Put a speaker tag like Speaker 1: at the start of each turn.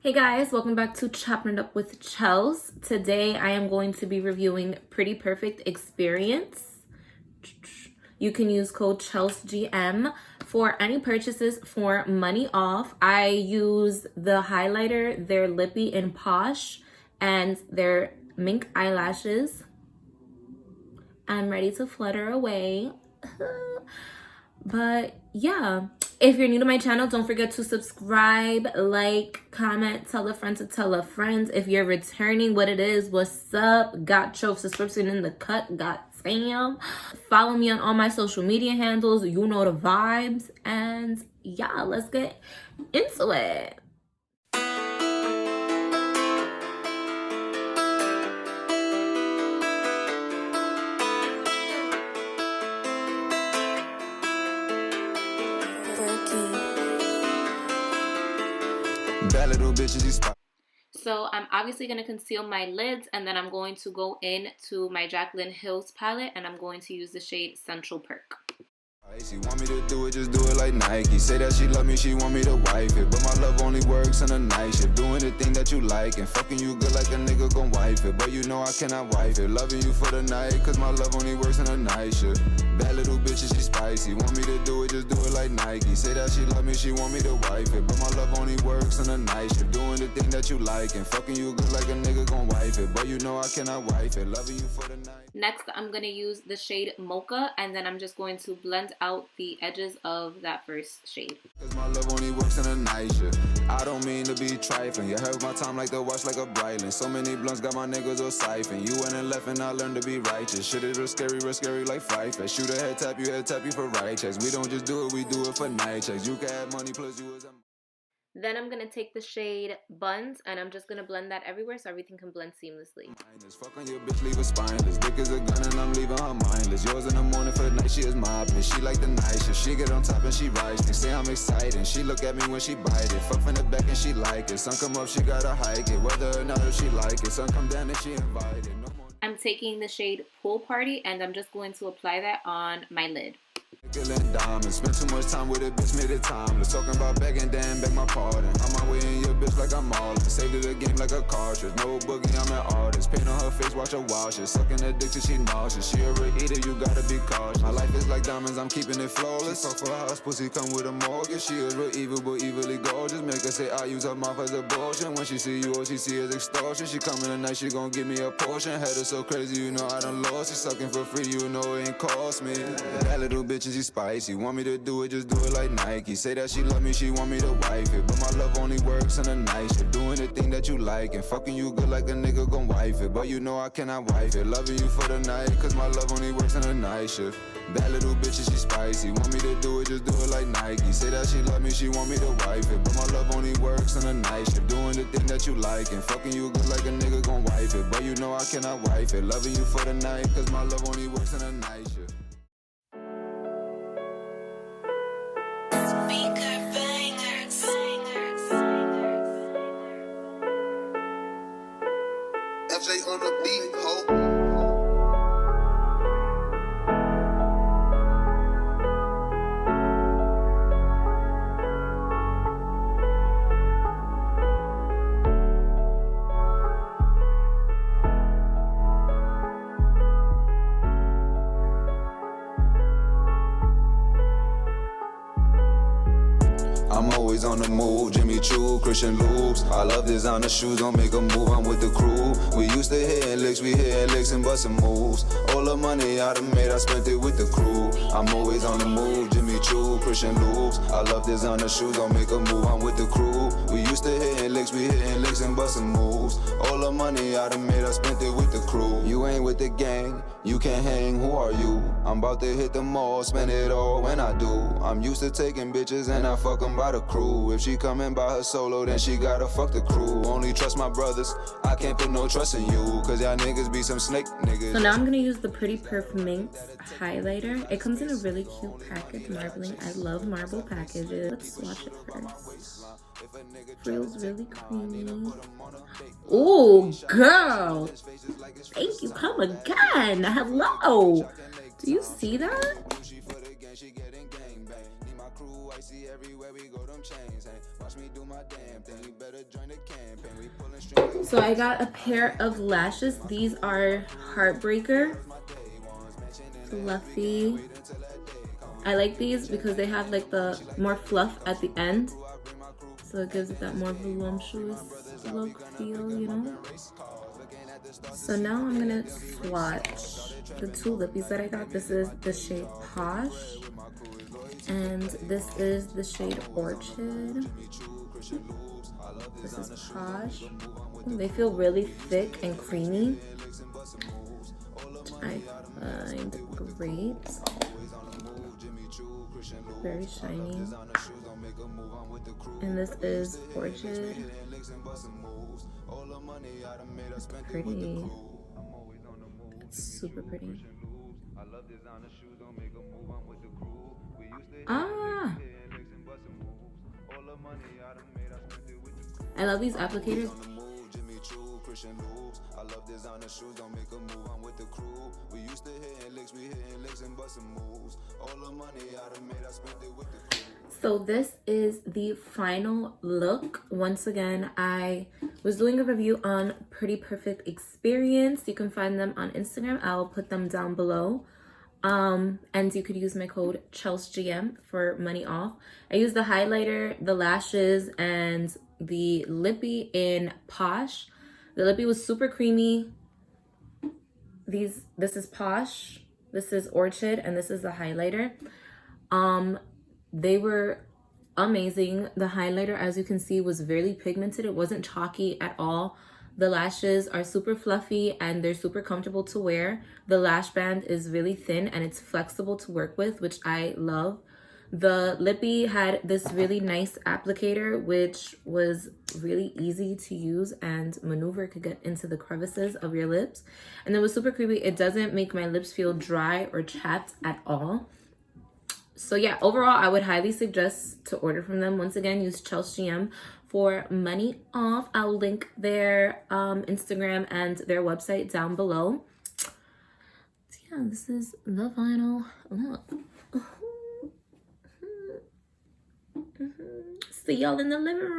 Speaker 1: Hey guys, welcome back to Chopping It Up with Chels. Today I am going to be reviewing PrettyPerfectExperience. You can use code chels.gm for any purchases for money off. I use the highlighter, their Lippy and Posh, and their mink eyelashes. I'm ready to flutter away. But yeah, if you're new to my channel, don't forget to subscribe, like, comment, tell a friend to tell a friend. If you're returning, what it is, what's up? Got your subscription in the cut, got Sam. Follow me on all my social media handles. You know the vibes. And yeah, let's get into it.
Speaker 2: Bad little bitches,
Speaker 1: So I'm obviously going to conceal my lids, and then I'm going to go into my Jaclyn Hill palette, and I'm going to use the shade Central Perk.
Speaker 2: She want me to do it, just do it like Nike. Say that she love me, she want me to wife it, but my love only works on a night shift. Doing the thing that you like and fucking you good like a nigga gon' wife it, but you know I cannot wife it. Loving you for the night, cause my love only works on a night shift. Bad little bitches, she spicy. Want me to do it, just do it like Nike. Say that she love me, she want me to wife it, but my love only works on a night shift. Doing the thing that you like and fucking you good like a nigga gon' wife it, but you know I cannot wife it. Loving you for the night.
Speaker 1: Next, I'm going to use the shade Mocha, and then I'm just going to blend out the edges of that first shade.
Speaker 2: Cause my love only works on a night shift. I don't mean to be trifling. You heard my time like the watch like a Breitling. So many blunts got my niggas all siphon. You went and left and I learned to be righteous. Shit is real scary like Fright Fest. Shoot a head tap you for right checks. We don't just do it, we do it for night checks. You can have money plus you was a...
Speaker 1: Then I'm going to take the shade Buns, and I'm just going to blend that everywhere so everything can blend seamlessly.
Speaker 2: Fuck on your bitch, leave her spineless. Dick is a gun and I'm leaving her mindless. Yours in the morning, for the night she is my bitch. She like the night shift. She get on top and she rise. They say I'm excited. She look at me when she bite it. Fuck from the back and she like it. Sun come up, she gotta hike it. Whether or not if she like it. Sun come down and she invited. No more.
Speaker 1: I'm taking the shade Pool Party, and I'm just going to apply that on my lid.
Speaker 2: Diamonds. Spent too much time with it, bitch, made it timeless. Talking about begging, damn, beg my pardon. On my way in your bitch like I'm all in. Saved it the game like a cartridge. No boogie, I'm an artist. Paint on her face, watch her wash it. Sucking her dick till she nauseous. She a real eater, you gotta be cautious. My life is like diamonds, I'm keeping it flawless. Fuck for a house, pussy come with a mortgage. She is real evil, but evilly gorgeous. Make her say I use her mouth as abortion. When she see you, all she see is extortion. She coming tonight, she gon' give me a portion. Head her so crazy, you know I done lost. She sucking for free, you know it ain't cost me. That little bitch and she spicy. Want me to do it, just do it like Nike. Say that she love me, she want me to wife it, but my love only works on a night shift. Doing the thing that you like and fucking you good like a nigga gon' wife it, but you know I cannot wife it. Loving you for the night, cause my love only works on a night shift. Bad little bitch and she spicy. Want me to do it, just do it like Nike. Say that she love me, she want me to wife it, but my love only works on a night shift. Doing the thing that you like and fucking you good like a nigga gon' wife it, but you know I cannot wife it. Loving you for the night, cause my love only works on a night shift.
Speaker 3: FJ on the beat, ho.
Speaker 2: I'm always on the move, Jimmy Choo, Christian Loops. I love designer shoes, don't make a move, I'm with the crew. We used to hitting licks, we hitting licks and busting moves. All the money I done made, I spent it with the crew. I'm always on the move, Jimmy Choo, Christian Loops. I love designer shoes, don't make a move, I'm with the crew. We used to hitting licks, we hitting licks and busting moves. All the money I done made, I spent it with the crew. You ain't with the gang, you can't hang, who are you? I'm about to hit the mall, spend it all when I do. I'm used to taking bitches and I fuck them by the crew. If she coming by her solo, then she gotta fuck the crew. Only trust my brothers, I can't put no trust in you, cause y'all niggas be some snake niggas.
Speaker 1: So now I'm gonna use the Pretty Perf Minx highlighter. It comes in a really cute package, marbling. I love marble packages. Let's swatch it first. Feels really creamy. Oh, girl! Thank you. Come again. Hello. Do you see that?
Speaker 2: Everywhere we go, them chains hang.
Speaker 1: So I got a pair of lashes. These are Heartbreaker, fluffy. I like these because they have like the more fluff at the end, so it gives it that more voluptuous look feel, you know. So now I'm gonna swatch the two lippies that I got. This is the shade Posh, and this is the shade Orchid. This is Posh. They feel really thick and creamy, which I find great. Very shiny. And this is Orchid. It's pretty. It's super pretty. Ah! I love these applicators. So this is the final look. Once again, I was doing a review on PrettyPerfectExperience. You can find them on Instagram. I'll put them down below. And you could use my code chels.gm for money off. I used the highlighter, the lashes, and the lippy in Posh. The lippy was super creamy. This is Posh, this is Orchid, and this is the highlighter. They were amazing. The highlighter, as you can see, was really pigmented. It wasn't chalky at all. The lashes are super fluffy and they're super comfortable to wear. The lash band is really thin and it's flexible to work with, which I love. The lippy had this really nice applicator, which was really easy to use and maneuver. It could get into the crevices of your lips. And it was super creamy. It doesn't make my lips feel dry or chapped at all. So yeah, overall, I would highly suggest to order from them. Once again, use chels.gm for money off. I'll link their Instagram and their website down below. So yeah, this is the final look. See y'all in the living room.